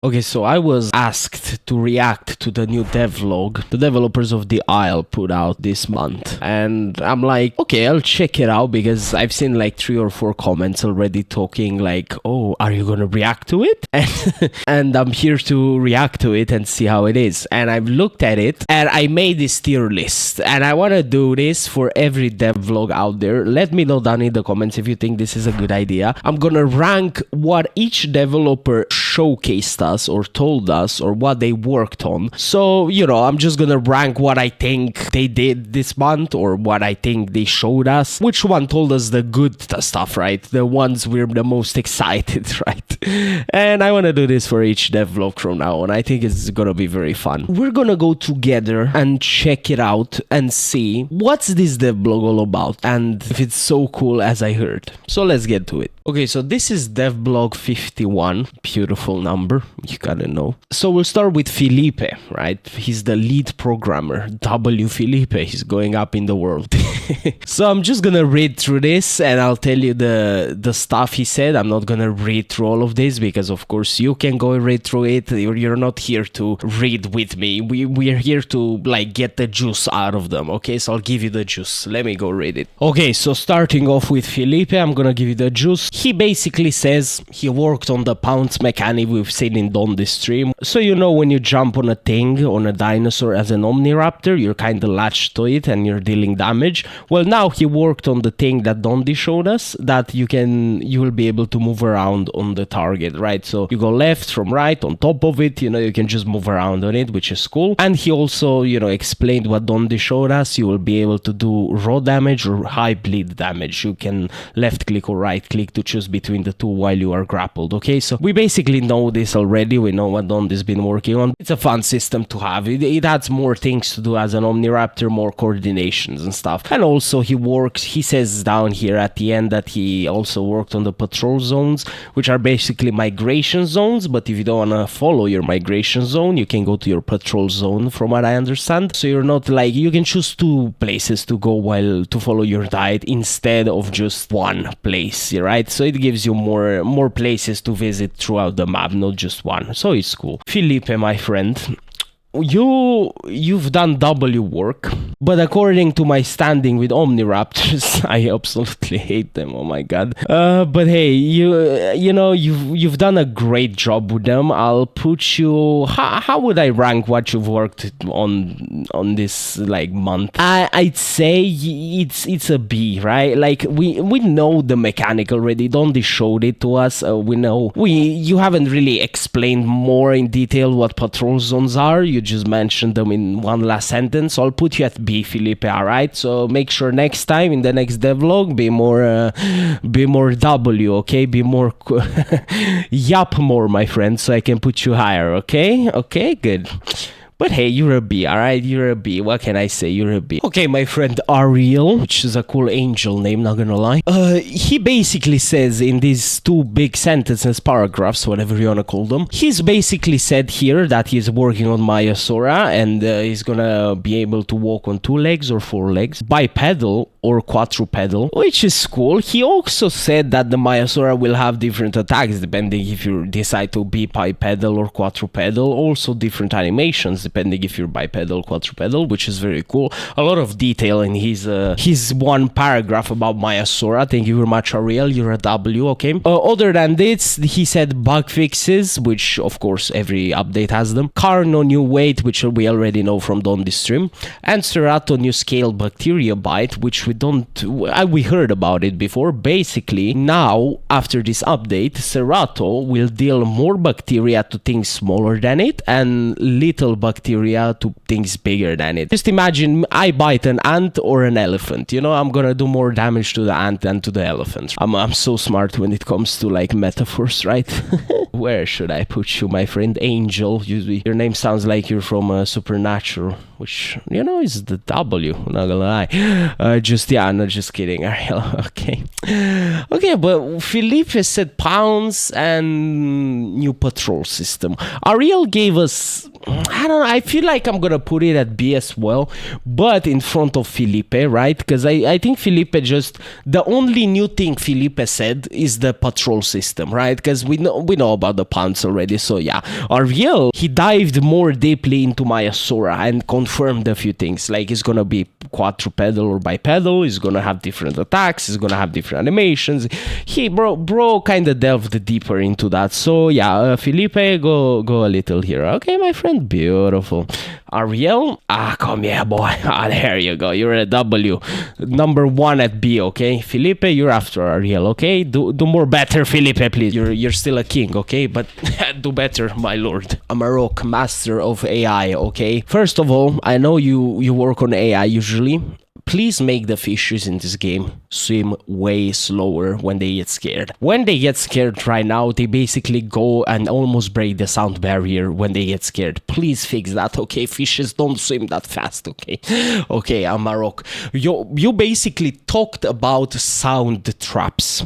Okay, so I was asked to react to the new devlog the developers of the Isle put out this month. And I'm like, okay, I'll check it out because I've seen like 3 or 4 comments already talking like, oh, are you gonna react to it? And I'm here to react to it and see how it is. And I've looked at it and I made this tier list. And I want to do this for every devlog out there. Let me know down in the comments if you think this is a good idea. I'm gonna rank what each developer showcased us or told us or what they worked on. So, you know, I'm just gonna rank what I think they did this month or what I think they showed us. Which one told us the good stuff, right? The ones we're the most excited, right? And I want to do this for each devlog from now on. I think it's gonna be very fun. We're gonna go together and check it out and see what's this devlog all about and if it's so cool as I heard. So let's get to it. Okay, so this is devblog 51. Beautiful number, you gotta know. So we'll start with Felipe, right? He's the lead programmer. W Felipe, he's going up in the world. So I'm just gonna read through this and I'll tell you the stuff he said. I'm not gonna read through all of this because of course you can go and read through it. You're not here to read with me. We're here to like get the juice out of them, okay? So I'll give you the juice. Let me go read it. Okay, so starting off with Felipe, I'm gonna give you the juice. He basically says he worked on the pounce mechanic we've seen in Dondi's stream. So you know when you jump on a thing, on a dinosaur as an Omniraptor, you're kind of latched to it and you're dealing damage. Well, now he worked on the thing that Dondi showed us, that you will be able to move around on the target, right? So you go left from right on top of it, you know, you can just move around on it, which is cool. And he also, you know, explained what Dondi showed us. You will be able to do raw damage or high bleed damage. You can left click or right click to choose between the two while you are grappled, okay? So we basically know this already. We know what Dondi's been working on. It's a fun system to have. It adds more things to do as an Omniraptor, more coordinations and stuff. And also he says down here at the end that he also worked on the patrol zones, which are basically migration zones. But if you don't want to follow your migration zone, you can go to your patrol zone from what I understand. So you're not like, you can choose 2 places to go while to follow your diet instead of just one place, right? So it gives you more places to visit throughout the map, not just one. So it's cool. Felipe, my friend, you've done W work, but according to my standing with Omniraptors, I absolutely hate them. Oh my god. But hey, you know you've done a great job with them. I'll put you. How would I rank what you've worked on this like month? I'd say it's a B, right? Like we know the mechanic already. Dondi showed it to us. We know you haven't really explained more in detail what patrol zones are. You just mentioned them in one last sentence. So I'll put you at B, Felipe, alright? So make sure next time in the next devlog be more W, okay? Be more yup more, my friend, so I can put you higher, okay? Okay, good. But hey, you're a B, alright? You're a B. What can I say? You're a B. Okay, my friend Ariel, which is a cool angel name, not gonna lie. He basically says in these 2 big sentences, paragraphs, whatever you wanna call them, he's basically said here that he's working on Maiasaura and he's gonna be able to walk on 2 legs or 4 legs, bipedal or quadrupedal, which is cool. He also said that the Maiasaura will have different attacks depending if you decide to be bipedal or quadrupedal, also different animations depending if you're bipedal, quadrupedal, which is very cool. A lot of detail in his 1 paragraph about Maiasaura. Thank you very much, Ariel. You're a W, okay? Other than this, he said bug fixes, which of course every update has them. Carno new weight, which we already know from Dondi's stream, and Cerato new scale bacteria bite, which we heard about it before. Basically, now after this update, Cerato will deal more bacteria to things smaller than it and little bacteria to things bigger than it. Just imagine I bite an ant or an elephant, you know, I'm gonna do more damage to the ant than to the elephant. I'm so smart when it comes to like metaphors, right? Where should I put you, my friend? Angel. Your name sounds like you're from Supernatural, which, you know, is the W, not gonna lie. No, just kidding, Ariel. Okay. Okay, but Felipe said pounds and new patrol system. Ariel gave us I don't know, I feel like I'm gonna put it at B as well, but in front of Felipe, right? Because I think Felipe just, the only new thing Felipe said is the patrol system, right? Because we know about the pounds already. So yeah, Ariel, he dived more deeply into Maya Sora and confirmed a few things, like it's gonna be quadrupedal or bipedal, it's gonna have different attacks, it's gonna have different animations. Bro kind of delved deeper into that. So yeah, Felipe, go a little here. Okay, my friend, beautiful. Ariel, come here, boy. There you go, you're a W, number 1 at B. Okay, Felipe, you're after Ariel. Okay, do more better, Felipe, please. You're still a king, okay, but do better, my lord. Amarok, master of AI. Okay, first of all, I know you work on AI usually. Please make the fishes in this game swim way slower when they get scared. When they get scared right now, they basically go and almost break the sound barrier when they get scared. Please fix that, okay? Fishes don't swim that fast, okay? Okay, Amarok. You basically talked about sound traps.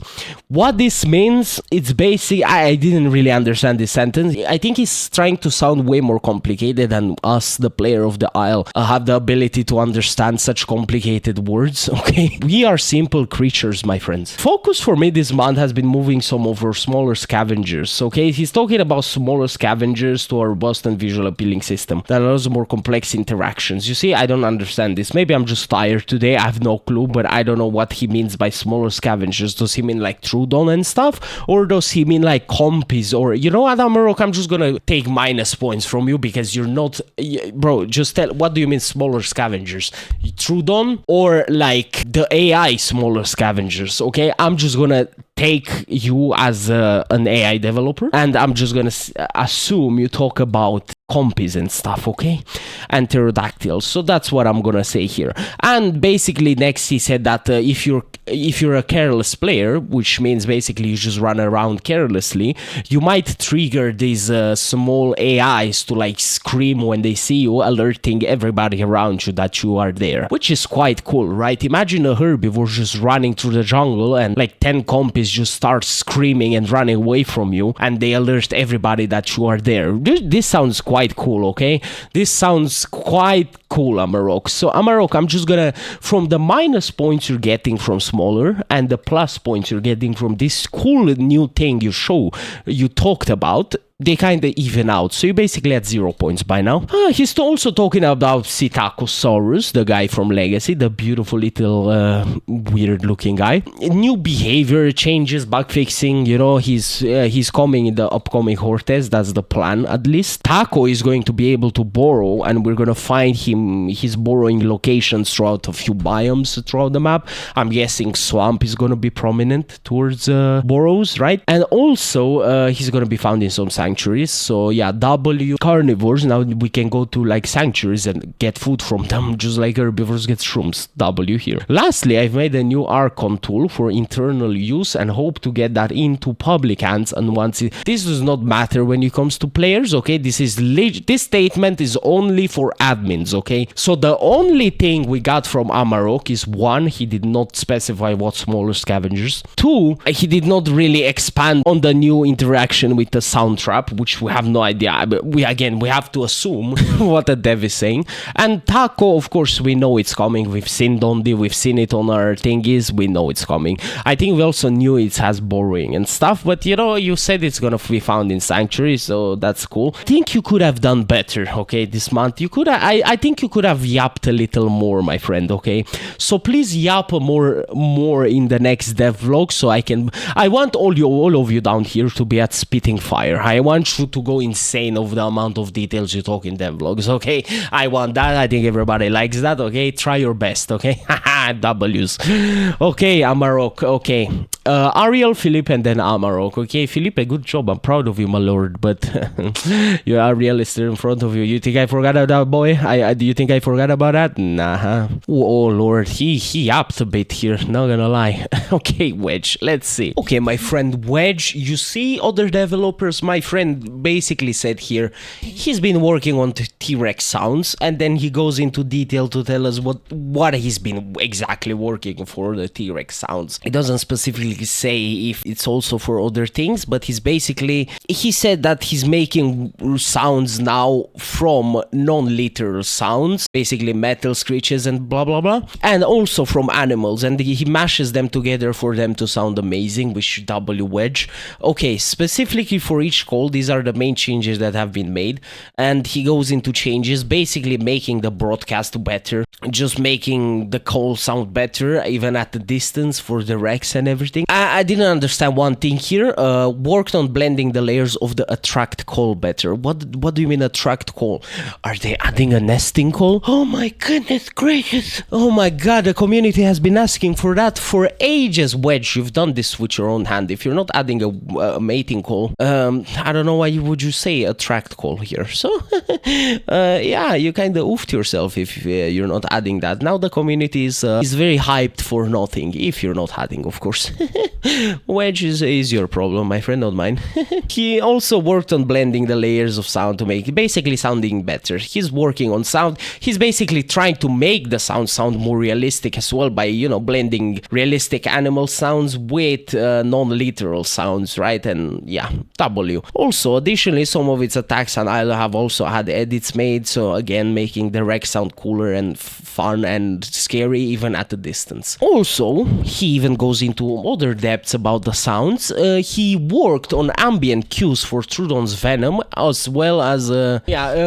What this means, it's basic. I didn't really understand this sentence. I think he's trying to sound way more complicated than us, the player of the Isle, have the ability to understand such complicated words, okay? We are simple creatures, my friends. Focus for me this month has been moving some of our smaller scavengers, okay? He's talking about smaller scavengers to our Boston visual appealing system that allows more complex interactions. You see, I don't understand this. Maybe I'm just tired today, I have no clue, but I don't know what he means by smaller scavengers. Does he mean like Trudon and stuff? Or does he mean like compies? Or, you know what, Amarok, I'm just gonna take minus points from you because you're not... Bro, just tell, what do you mean smaller scavengers? Trudon? Or like the AI smaller scavengers, okay? I'm just gonna take you as an AI developer, and I'm just gonna assume you talk about compies and stuff, okay? And pterodactyls. So that's what I'm gonna say here. And basically next he said that if you're a careless player, which means basically you just run around carelessly, you might trigger these small AIs to like scream when they see you, alerting everybody around you that you are there, which is quite cool, right? Imagine a herbivore just running through the jungle and like 10 compies just start screaming and running away from you, and they alert everybody that you are there. This sounds quite cool, okay? This sounds quite cool, Amarok. So Amarok, I'm just gonna, from the minus points you're getting from smaller and the plus points you're getting from this cool new thing you talked about, they kind of even out. So you're basically at 0 points by now. He's also talking about Psittacosaurus, the guy from Legacy, the beautiful little weird looking guy. New behavior changes, bug fixing, you know, he's coming in the upcoming Hortes, that's the plan at least. Taco is going to be able to borrow, and we're gonna find he's borrowing locations throughout a few biomes throughout the map. I'm guessing swamp is gonna be prominent towards burrows, right? And also he's gonna be found in some sanctuaries. So yeah, W carnivores, now we can go to like sanctuaries and get food from them, just like herbivores get shrooms. W here. Lastly, I've made a new Archon tool for internal use and hope to get that into public hands. And this does not matter when it comes to players, okay? This statement is only for admins, okay? So the only thing we got from Amarok is 1, he did not specify what smaller scavengers. 2, he did not really expand on the new interaction with the sound trap, which we have no idea. But we have to assume what the dev is saying. And Taco, of course, we know it's coming. We've seen Dondi, we've seen it on our thingies, we know it's coming. I think we also knew it has borrowing and stuff, but you know, you said it's gonna be found in sanctuary, so that's cool. I think you could have done better, okay, this month. I think you could have yapped a little more, my friend, okay? So please yap more in the next devlog, so I want all of you down here to be at spitting fire. I want you to go insane of the amount of details you talk in devlogs, okay? I want that. I think everybody likes that, okay? Try your best, okay? W's. Okay, Amarok, okay. Ariel, Philip, and then Amarok. Okay, Philippe, good job. I'm proud of you, my lord. But your Ariel is still in front of you. You think I forgot about that, boy? Do you think I forgot about that? Nah. Oh, lord. He upped a bit here. Not gonna lie. Okay, Wedge. Let's see. Okay, my friend Wedge. You see other developers? My friend basically said here he's been working on T-Rex sounds, and then he goes into detail to tell us what he's been exactly working for the T-Rex sounds. It doesn't specifically specifically say if it's also for other things, but he said that he's making sounds now from non-literal sounds, basically metal screeches and blah blah blah, and also from animals, and he mashes them together for them to sound amazing with W Wedge. Okay, specifically for each call, these are the main changes that have been made, and he goes into changes, basically making the broadcast better, just making the call sound better even at the distance for the Rex and everything. I didn't understand one thing here. Worked on blending the layers of the attract call better. What do you mean attract call? Are they adding a nesting call? Oh my goodness gracious. Oh my god, the community has been asking for that for ages. Wedge, you've done this with your own hand. If you're not adding a mating call, I don't know why would you say attract call here. So yeah, you kind of oofed yourself if you're not adding that. Now the community is very hyped for nothing, if you're not adding, of course. Wedge is your problem, my friend, not mine. He also worked on blending the layers of sound to make it basically sounding better. He's working on sound. He's basically trying to make the sound more realistic as well by, you know, blending realistic animal sounds with non-literal sounds, right? And yeah, W. Also, additionally, some of its attacks and I'll have also had edits made, so again, making the Rex sound cooler and fun and scary even at a distance. Also, he even goes into other depths about the sounds. He worked on ambient cues for Trudon's Venom, as well as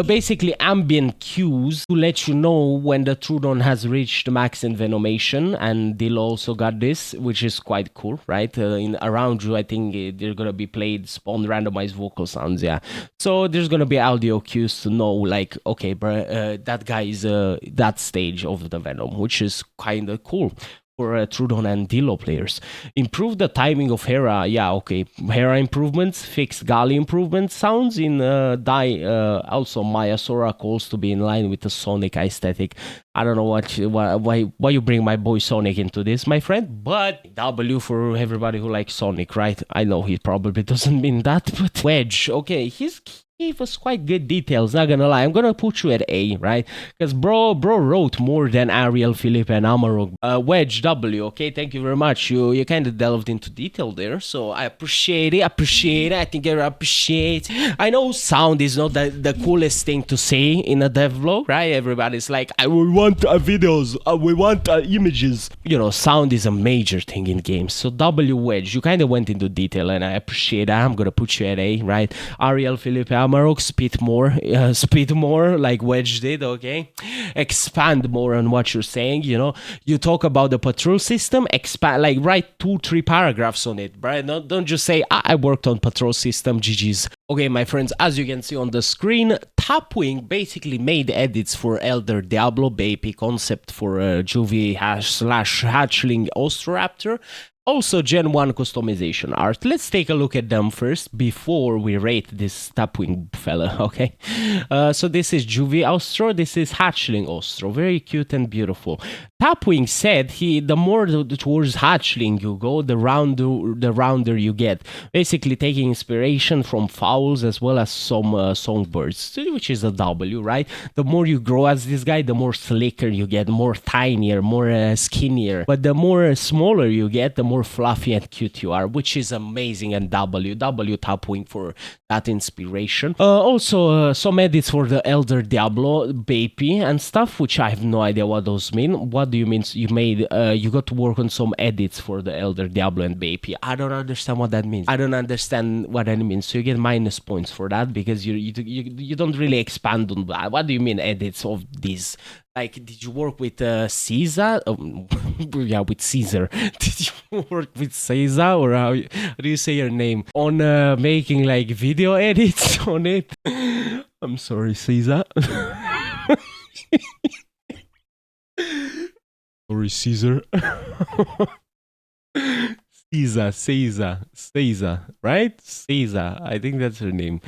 basically ambient cues to let you know when the Trudon has reached max envenomation, and Dill also got this, which is quite cool, right? In around you, I think they're gonna be played spawn randomized vocal sounds, yeah. So there's gonna be audio cues to know, like, okay, bro, that guy is that stage of the Venom, which is kind of cool for Trudon and Dillo players. Improve the timing of Hera. Yeah, okay. Hera improvements, fixed Gali improvements, sounds in also Maya Sora calls to be in line with the Sonic aesthetic. I don't know why you bring my boy Sonic into this, my friend, but W for everybody who likes Sonic, right? I know he probably doesn't mean that, but Wedge, okay, he gave us quite good details, not gonna lie. I'm gonna put you at A, right? Because bro wrote more than Ariel, Philip, and Amarok. Wedge W, okay, thank you very much. You kind of delved into detail there, so I appreciate it. I think I appreciate. I know sound is not the coolest thing to say in a devlog, right? Everybody's like, we want videos, we want images. You know, sound is a major thing in games. So W Wedge, you kind of went into detail, and I appreciate that. I'm gonna put you at A, right? Ariel, Philip, Amarok, spit more like Wedge did, okay? Expand more on what you're saying, you know? You talk about the patrol system, expand, like write 2-3 paragraphs on it, right? Don't just say, I worked on patrol system, GG's. Okay, my friends, as you can see on the screen, Tapwing basically made edits for Elder Diablo, baby concept for Juvie / Hatchling Ostroraptor. Also, Gen 1 customization art. Let's take a look at them first before we rate this Tapwing fella, okay? So this is Juvie Ostro, this is Hatchling Ostro. Very cute and beautiful. Tapwing said the more towards Hatchling you go, the rounder you get. Basically taking inspiration from fowls as well as some songbirds, which is a W, right? The more you grow as this guy, the more slicker you get, more tinier, more skinnier. But the more smaller you get, the more fluffy and cute you are, which is amazing. And W Tapwing for that inspiration. Also some edits for the Elder Diablo baby and stuff, which I have no idea what those mean. What do you mean you made you got to work on some edits for the Elder Diablo and baby? I don't understand what that means. I don't understand what that means. So you get minus points for that because you don't really expand on that. What do you mean edits of these? Like, did you work with Caesar? Yeah, with Caesar. Did you work with Caesar, or how do you say your name? On making like video edits on it? I'm sorry, Caesar. Sorry, Caesar. Caesar, right? Caesar, I think that's her name.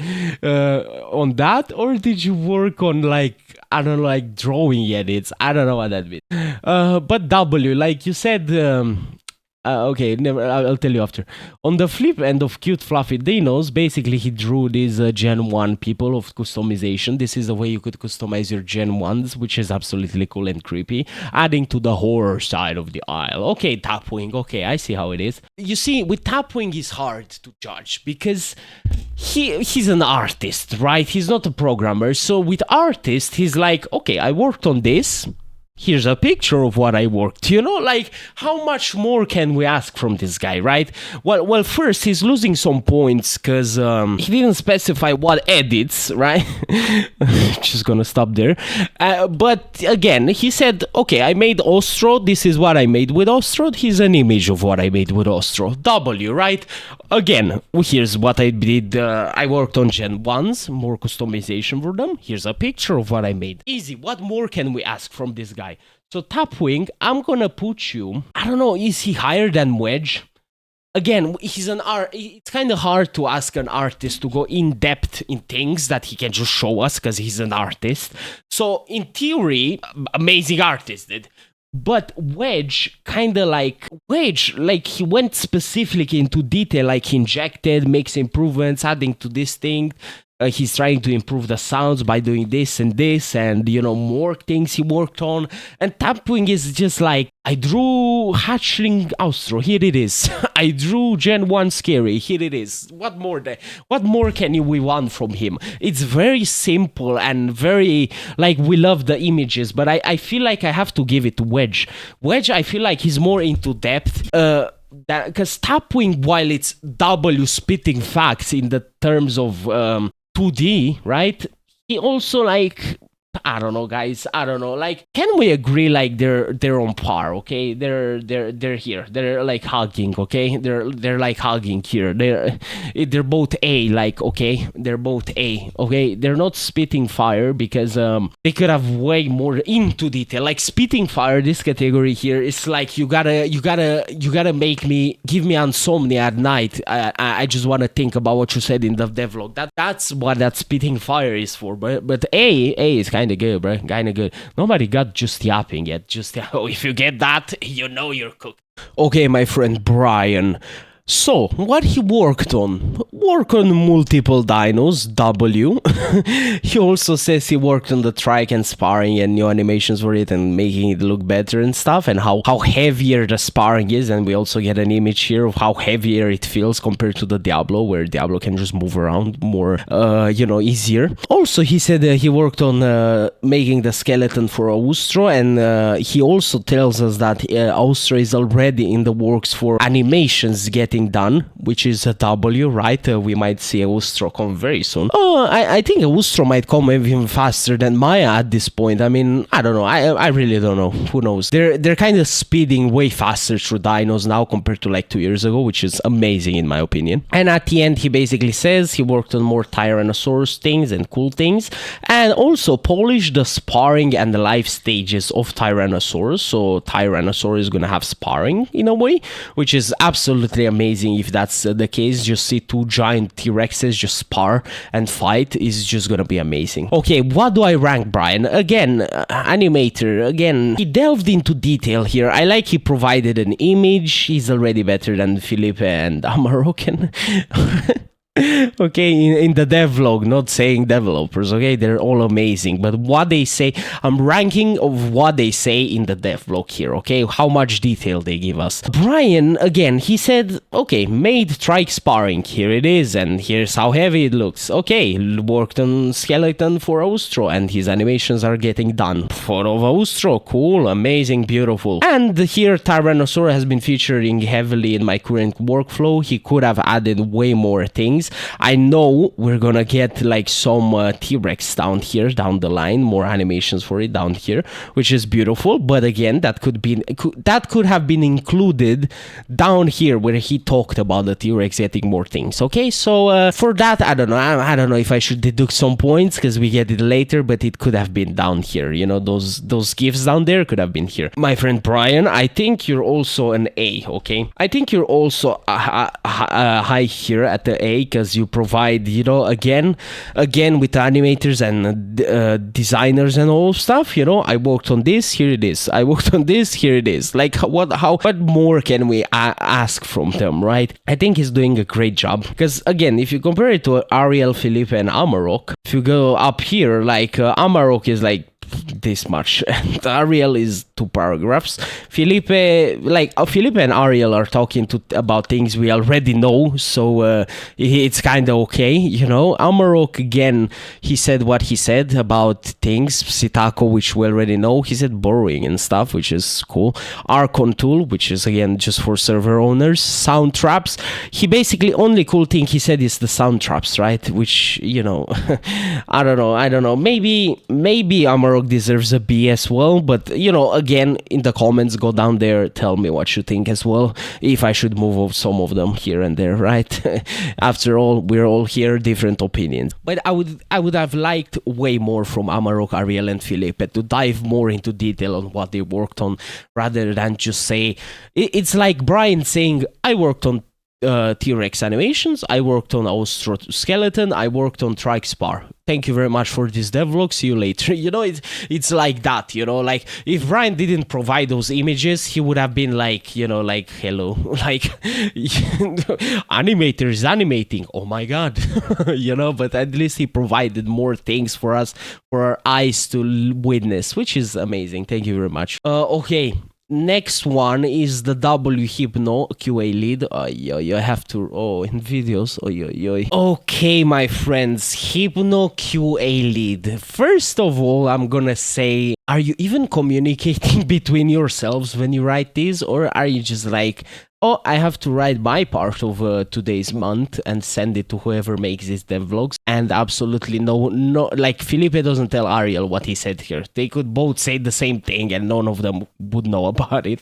On that, or did you work on like, I don't know, like drawing edits? I don't know what that means. But W, like you said, Okay, never. I'll tell you after. On the flip end of cute fluffy dinos, basically he drew these Gen 1 people of customization. This is the way you could customize your Gen 1s, which is absolutely cool and creepy, adding to the horror side of the aisle. Okay, Tapwing, okay, I see how it is. You see, with Tapwing it's hard to judge because he's an artist, right? He's not a programmer. So with artist, he's like, okay, I worked on this. Here's a picture of what I worked, you know, like how much more can we ask from this guy, right? Well, first he's losing some points because he didn't specify what edits, right? Just gonna stop there. But again, he said, okay, I made Ostro. This is what I made with Ostro. Here's an image of what I made with Ostro. W, right? Again, here's what I did. I worked on Gen 1s, more customization for them. Here's a picture of what I made. Easy. What more can we ask from this guy? So Tapwing, I'm gonna put you, I don't know, is he higher than Wedge? Again, he's an art. It's kind of hard to ask an artist to go in depth in things that he can just show us because he's an artist. So in theory, amazing artist did. But Wedge, he went specifically into detail, like he injected, makes improvements, adding to this thing. He's trying to improve the sounds by doing this, and you know, more things he worked on. And Tapwing is just like, I drew Hatchling Austro, here it is. I drew Gen 1 Scary, here it is. What more can we want from him? It's very simple and very, like, we love the images, but I feel like I have to give it to Wedge. Wedge, I feel like he's more into depth. Because Tapwing, while it's W spitting facts in the terms of 2D, right? He also, like, I don't know, guys. I don't know. Like, can we agree? Like, they're on par, okay? They're here. They're like hugging, okay? They're like hugging here. They're both A, like, okay? They're both A, okay? They're not spitting fire because they could have way more into detail. Like spitting fire, this category here is like you gotta give me insomnia at night. I just want to think about what you said in the devlog. That's what that spitting fire is for. But A is kind of good, bro. Kind of good. Nobody got just yapping yet. If you get that, you know you're cooked. Okay, my friend Brian. So, what he worked on? Work on multiple dinos, W. He also says he worked on the trike and sparring and new animations for it and making it look better and stuff, and how heavier the sparring is, and we also get an image here of how heavier it feels compared to the Diablo, where Diablo can just move around more, easier. Also, he said he worked on making the skeleton for Austro, and he also tells us that Austro is already in the works for animations getting done, which is a W, right? We might see Austro come very soon. I think Austro might come even faster than Maya at this point. I mean, I don't know. I really don't know. Who knows? They're kind of speeding way faster through dinos now compared to like 2 years ago, which is amazing in my opinion. And at the end, he basically says he worked on more Tyrannosaurus things and cool things, and also polished the sparring and the life stages of Tyrannosaurus. So Tyrannosaurus is gonna have sparring in a way, which is absolutely amazing. If that's the case, just see two giant T-Rexes just spar and fight is just gonna be amazing. Okay, what do I rank Brian? Again, animator, again, he delved into detail here. I like he provided an image. He's already better than Felipe and Amaroken. Okay, in the devlog, not saying developers, okay, they're all amazing, but what they say, I'm ranking of what they say in the devlog here, okay, how much detail they give us. Brian, again, he said, okay, made trike sparring, here it is, and here's how heavy it looks. Okay, worked on skeleton for Austro, and his animations are getting done. Photo of Austro, cool, amazing, beautiful. And here Tyrannosaur has been featuring heavily in my current workflow. He could have added way more things. I know we're gonna get like some T-Rex down here, down the line, more animations for it down here, which is beautiful. But again, that could have been included down here where he talked about the T-Rex getting more things. Okay, so for that, I don't know if I should deduct some points because we get it later, but it could have been down here. You know, those gifts down there could have been here. My friend Brian, I think you're also an A, okay? I think you're also high here at the A, because you provide, you know, again with animators and designers and all stuff, you know. I worked on this, here it is. I worked on this, here it is. Like, what more can we ask from them, right? I think he's doing a great job, because again, if you compare it to Ariel, Felipe, and Amarok, if you go up here, like Amarok is like this much, and Ariel is 2 paragraphs. Felipe and Ariel are talking about things we already know, so it's kind of okay, you know. Amarok, again, he said what he said about things. Sitako, which we already know, he said borrowing and stuff, which is cool. Archon tool, which is again just for server owners. Sound traps, he basically, only cool thing he said is the sound traps, right? Which, you know, I don't know, maybe Amarok deserves a B as well, but you know, again, in the comments, go down there, tell me what you think as well, if I should move some of them here and there, right? After all, we're all here, different opinions. But I would have liked way more from Amarok, Ariel, and Felipe to dive more into detail on what they worked on, rather than just say, it's like Brian saying, I worked on T-Rex animations, I worked on Skeleton, I worked on Trikespar. Thank you very much for this devlog, see you later. You know, it's like that, you know, like if Brian didn't provide those images, he would have been like, you know, like, hello, like, animator is animating, oh my god. You know, but at least he provided more things for us, for our eyes to witness, which is amazing. Thank you very much. Okay. Next one is the W Hypno QA lead. You have to, in videos. Okay, my friends, Hypno QA lead. First of all, I'm gonna say, are you even communicating between yourselves when you write these, or are you just like, oh, I have to write my part of today's month and send it to whoever makes these devlogs? And absolutely no, like Felipe doesn't tell Ariel what he said here. They could both say the same thing and none of them would know about it,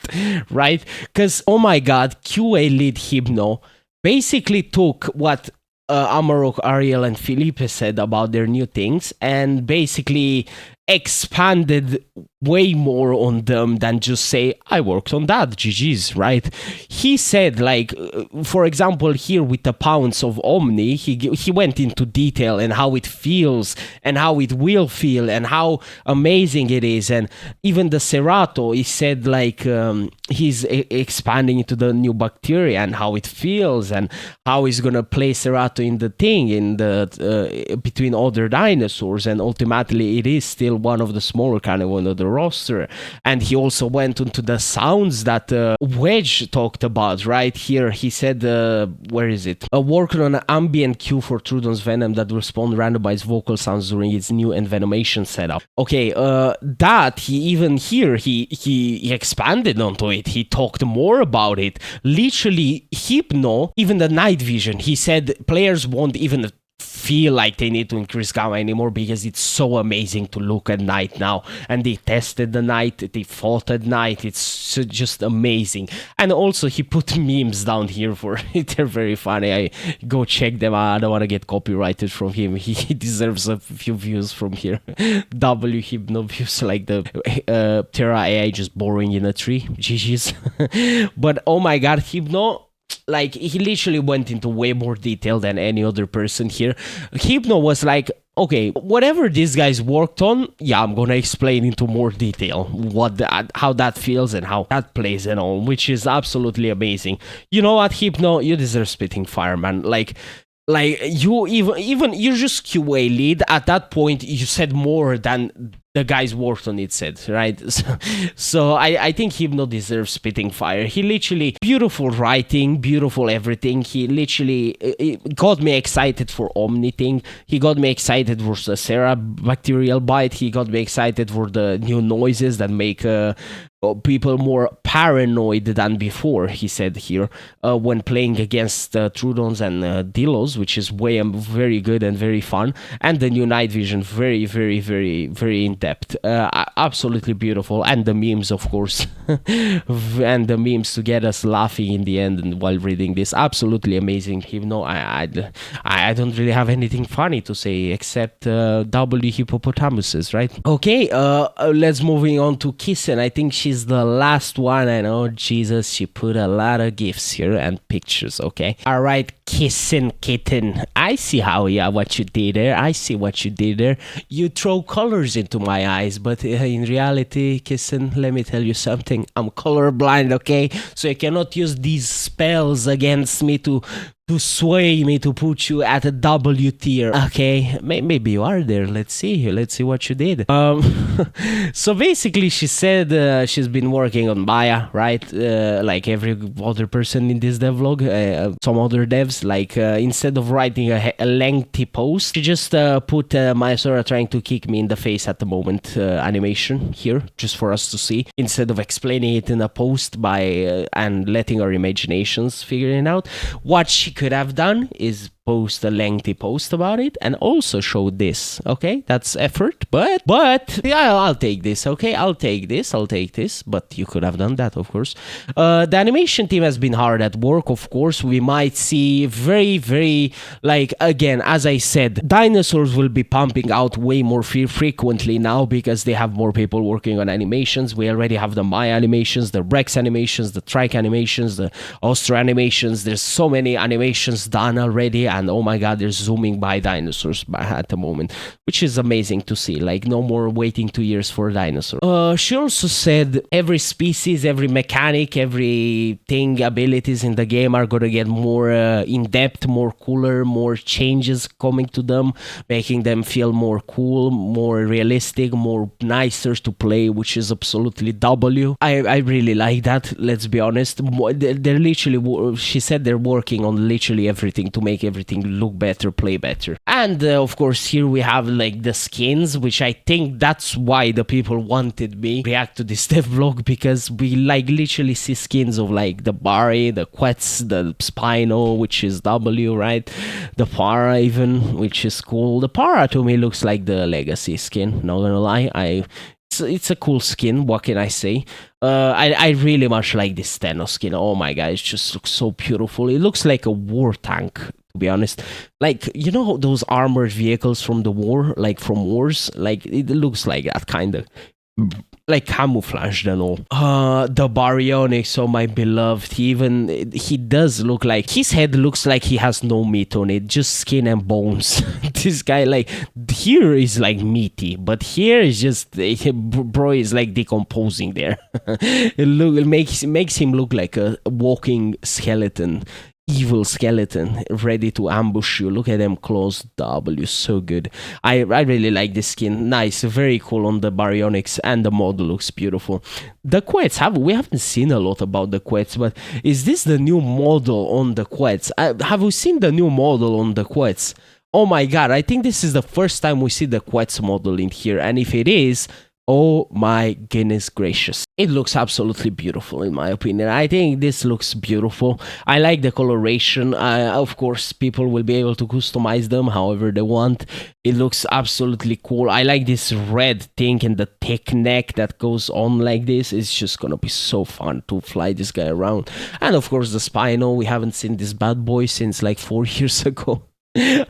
right? Because, oh my god, QA lead Hypno basically took what Amarok, Ariel, and Felipe said about their new things and basically expanded way more on them than just say, I worked on that, GG's, right? He said, like, for example, here with the pounds of Omni, he went into detail and how it feels and how it will feel and how amazing it is. And even the Cerato, he said, like, he's expanding into the new bacteria and how it feels and how he's gonna play Cerato in the thing, in the between other dinosaurs, and ultimately it is still one of the smaller kind of one of the roster. And he also went into the sounds that Wedge talked about right here. He said, where is it? Working on an ambient cue for Trudon's Venom that will spawn randomized vocal sounds during its new envenomation setup. Okay, that he even here he expanded onto it. He talked more about it. Literally, Hypno, even the night vision, he said players won't even feel like they need to increase gamma anymore because it's so amazing to look at night now. And they tested the night, they fought at night, it's just amazing. And also he put memes down here for it. They're very funny. I go check them out. I don't want to get copyrighted from him. He deserves a few views from here. W Hypno views, like the Terra AI just boring in a tree. GG's. But oh my god, Hypno, like, he literally went into way more detail than any other person here. Hypno was like, okay, whatever these guys worked on, yeah, I'm gonna explain into more detail how that feels and how that plays and all, which is absolutely amazing. You know what, Hypno, you deserve spitting fire, man. Like you even you're just QA lead. At that point, you said more than the guys worked on it said, right? So I think Hypno deserves spitting fire. He literally, beautiful writing, beautiful everything. He literally got me excited for Omni thing. He got me excited for the Sera bacterial bite. He got me excited for the new noises that make people more paranoid than before, he said here, when playing against Trudons and Dilos, which is very good and very fun. And the new night vision, very, very, very, very in-depth. Absolutely beautiful. And the memes, of course. And the memes to get us laughing in the end and while reading this. Absolutely amazing. I don't really have anything funny to say except W hippopotamuses, right? Okay, let's moving on to Kissen. I think she's the last one. I know, Jesus, she put a lot of gifs here and pictures, okay? All right, Kissen Kitten. I see what you did there. I see what you did there. You throw colors into my eyes, but in reality, Kissen, let me tell you something. I'm colorblind, okay? So you cannot use these spells against me to sway me to put you at a W tier. Okay, maybe you are there. Let's see what you did. So basically she said she's been working on Maya, right? Like every other person in this devlog, some other devs, like instead of writing a lengthy post, she just put Maya Sora trying to kick me in the face at the moment animation here, just for us to see, instead of explaining it in a post by and letting our imaginations figure it out. What she could have done is post a lengthy post about it and also show this. Okay, that's effort, but yeah, I'll take this. Okay, I'll take this, but you could have done that, of course. The animation team has been hard at work, of course. We might see very, like, again, as I said, dinosaurs will be pumping out way more frequently now because they have more people working on animations. We already have the Maya animations, the Rex animations, the Trike animations, the Ostro animations. There's so many animations done already, and oh my god, they're zooming by dinosaurs at the moment, which is amazing to see. Like, no more waiting 2 years for a dinosaur. She also said every species, every mechanic, everything, abilities in the game are gonna get more in-depth, more cooler, more changes coming to them, making them feel more cool, more realistic, more nicer to play, which is absolutely W. I really like that, let's be honest. They're literally, she said they're working on literally everything to make everything look better, play better. And of course here we have like the skins, which I think that's why the people wanted me react to this devlog, because we like literally see skins of like the Bari, the Quetz, the Spino, which is W, right? The Para even, which is cool. The Para to me looks like the Legacy skin, not gonna lie. It's a cool skin, what can I say? I really much like this Steno skin. Oh my god, it just looks so beautiful. It looks like a war tank, to be honest. Like, you know those armored vehicles from the war, like from wars? Like, it looks like that, kind of. Like camouflaged and all. The Baryonyx, oh my beloved, he does look like, his head looks like he has no meat on it, just skin and bones. This guy, like, here is like meaty, but here is just, bro is like decomposing there. It makes him look like a walking skeleton. Evil skeleton ready to ambush you. Look at them claws. W, so good. I really like this skin. Nice, very cool on the Baryonyx, and the model looks beautiful. The Quetz, we haven't seen a lot about the Quetz, but is this the new model on the Quetz? Have we seen the new model on the Quetz? Oh my god, I think this is the first time we see the Quetz model in here, and if it is, oh my goodness gracious. It looks absolutely beautiful in my opinion. I think this looks beautiful. I like the coloration. Of course, people will be able to customize them however they want. It looks absolutely cool. I like this red thing and the thick neck that goes on like this. It's just gonna be so fun to fly this guy around. And of course the Spino. We haven't seen this bad boy since like 4 years ago.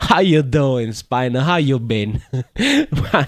How you doing, Spino? How you been? I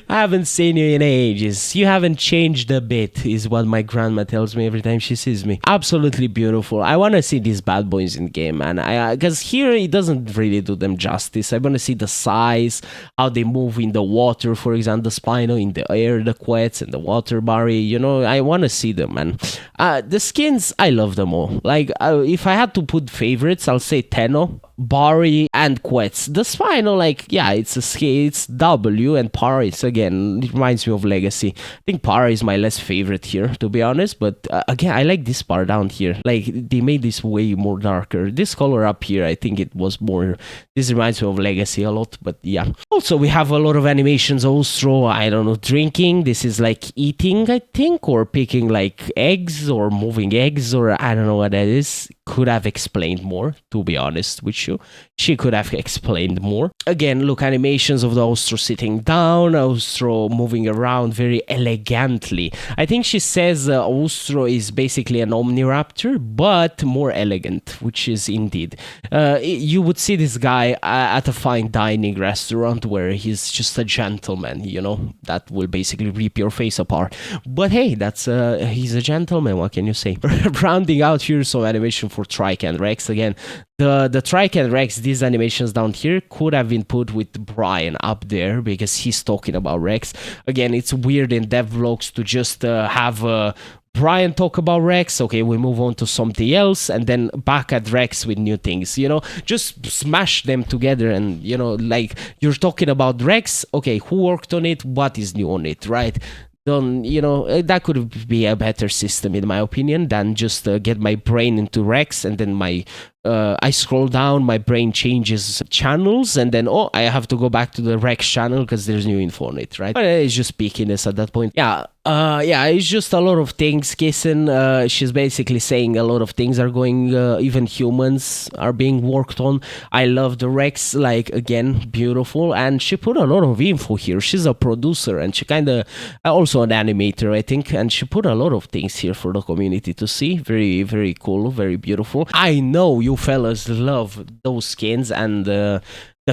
haven't seen you in ages. You haven't changed a bit, is what my grandma tells me every time she sees me. Absolutely beautiful. I want to see these bad boys in game, man. Because here it doesn't really do them justice. I want to see the size, how they move in the water, for example, the Spino, in the air, the Quetz, and the water Bari. You know, I want to see them, man. The skins, I love them all. Like, if I had to put favorites, I'll say Tenno. Bari and Quetz. The Spino, like, yeah, it's a scale, it's W, and Par is, again, it reminds me of Legacy. I think Par is my less favorite here, to be honest, but again, I like this part down here. Like, they made this way more darker. This color up here, I think it was more, this reminds me of Legacy a lot, but yeah. Also, we have a lot of animations also, I don't know, drinking. This is like eating, I think, or picking like eggs, or moving eggs, or I don't know what that is. Could have explained more, to be honest with you. She could have explained more. Again, look, animations of the Ostro sitting down, Ostro moving around very elegantly. I think she says Ostro is basically an omniraptor, but more elegant, which is indeed. You would see this guy at a fine dining restaurant where he's just a gentleman, you know, that will basically rip your face apart. But hey, that's he's a gentleman, what can you say? Rounding out here, some animation for Trike and Rex. Again, the Trike and Rex, these animations down here could have been put with Brian up there because he's talking about Rex. Again, it's weird in devlogs to just have Brian talk about Rex, okay, we move on to something else, and then back at Rex with new things, you know, just smash them together. And, you know, like, you're talking about Rex, okay, who worked on it, what is new on it, right? Don't, you know, that could be a better system in my opinion than just get my brain into Rex, and then my I scroll down, my brain changes channels, and then I have to go back to the Rex channel because there's new info on it, right? But it's just peakiness at that point. Yeah, it's just a lot of things. Kissen, she's basically saying a lot of things are going, even humans are being worked on. I love the Rex, like, again, beautiful, and she put a lot of info here. She's a producer, and she kind of also an animator, I think, and she put a lot of things here for the community to see. Very, very cool, very beautiful. I know you fellas love those skins and the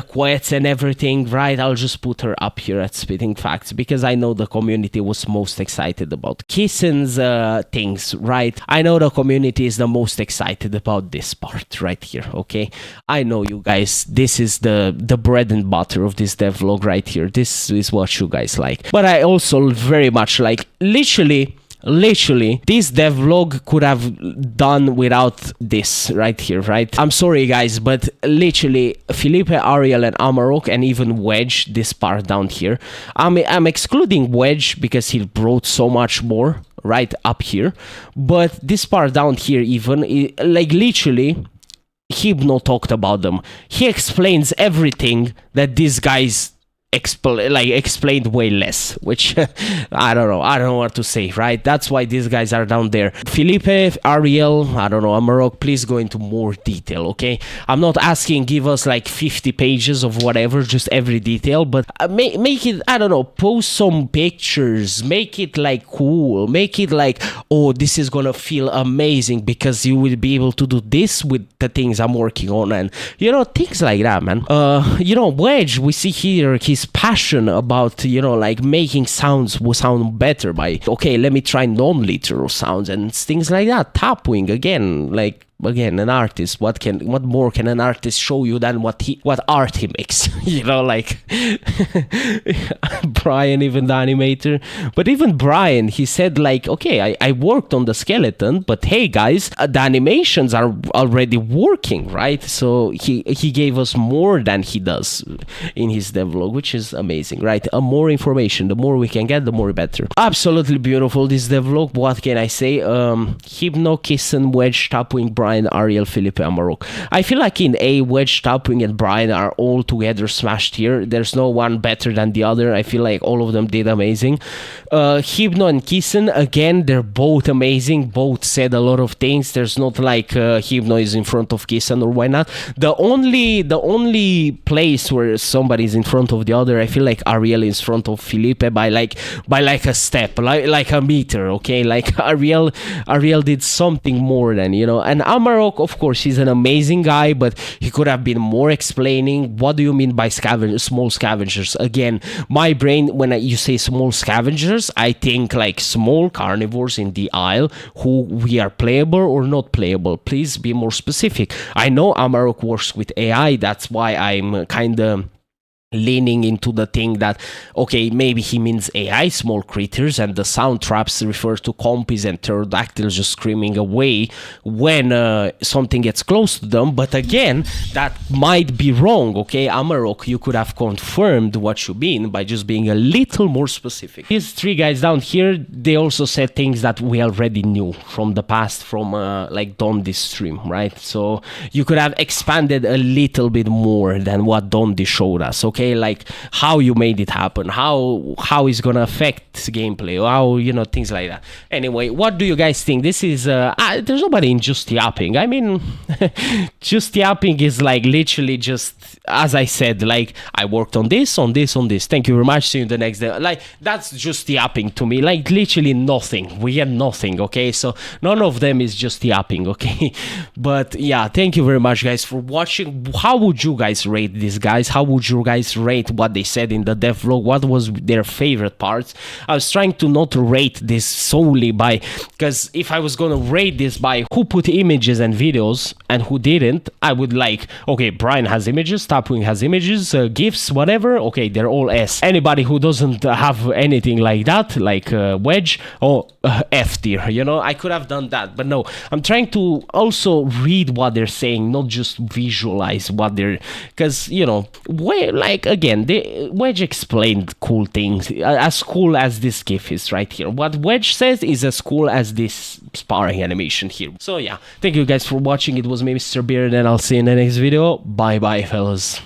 quets and everything, right? I'll just put her up here at Spitting Facts because I know the community was most excited about Kissen's things, right? I know the community is the most excited about this part right here, okay? I know you guys, this is the bread and butter of this devlog right here. This is what you guys like. But I also very much like, literally, this devlog could have done without this right here, right? I'm sorry guys, but literally Felipe, Ariel, and Amarok, and even Wedge, this part down here, I'm excluding Wedge because he brought so much more right up here, but this part down here, even like, literally Hypno talked about them. He explains everything that these guys explained way less, which I don't know what to say, right? That's why these guys are down there. Felipe, Ariel, I don't know, Amarok, please go into more detail, okay? I'm not asking give us like 50 pages of whatever, just every detail, but make it, I don't know, post some pictures, make it like cool, make it like, oh, this is gonna feel amazing because you will be able to do this with the things I'm working on, and, you know, things like that, man. You know, Wedge, we see here his passion about, you know, like making sounds will sound better by, okay, let me try non-literal sounds and things like that. Tapwing, again, like, again, an artist, what more can an artist show you than what art he makes? You know, like Brian, even the animator. But even Brian, he said like, okay, I worked on the skeleton, but hey guys, the animations are already working, right? So he gave us more than he does in his devlog, which is amazing, right? More information, the more we can get, the more better. Absolutely beautiful, this devlog. What can I say? Hypno, Kissen, Wedge, Tapwing, Brian, Ariel, Felipe, Amarok. I feel like in A, Wedge, Tapwing, and Brian are all together smashed here. There's no one better than the other. I feel like all of them did amazing. Hypno and Kissen, again, they're both amazing. Both said a lot of things. There's not like Hypno is in front of Kissen, or why not. The only place where somebody's in front of the other, I feel like Ariel is in front of Felipe by like a step, like a meter, okay? Like Ariel did something more than, you know. And Amarok, of course, he's an amazing guy, but he could have been more explaining what do you mean by small scavengers. Again, my brain, when you say small scavengers, I think like small carnivores in the Isle who we are playable or not playable. Please be more specific. I know Amarok works with AI, that's why I'm kind of leaning into the thing that, okay, maybe he means AI small critters, and the sound traps refer to compies and pterodactyls just screaming away when something gets close to them. But again, that might be wrong, okay? Amarok, you could have confirmed what you mean by just being a little more specific. These three guys down here, they also said things that we already knew from the past, from like Dondi's stream, right? So you could have expanded a little bit more than what Dondi showed us, okay? Like how you made it happen, how it's gonna affect gameplay, how, you know, things like that. Anyway, what do you guys think? This is there's nobody in just yapping. I mean, just yapping is like literally just, as I said, like I worked on this, on this, on this. Thank you very much. See you the next day. Like that's just yapping to me. Like literally nothing. We had nothing. Okay, so none of them is just yapping. Okay, but yeah, thank you very much, guys, for watching. How would you guys rate these guys? How would you guys rate what they said in the devlog? What was their favorite parts? I was trying to not rate this solely by, because if I was gonna rate this by who put images and videos and who didn't, I would like, okay, Brian has images, Tapwing has images, GIFs, whatever, okay, they're all S. Anybody who doesn't have anything like that, like Wedge, or F tier, you know, I could have done that, but no, I'm trying to also read what they're saying, not just visualize what they're, because, you know, like again, Wedge explained cool things, as cool as this GIF is right here. What Wedge says is as cool as this sparring animation here. So yeah, thank you guys for watching. It was me, Mr. Beard, and I'll see you in the next video. Bye bye, fellas.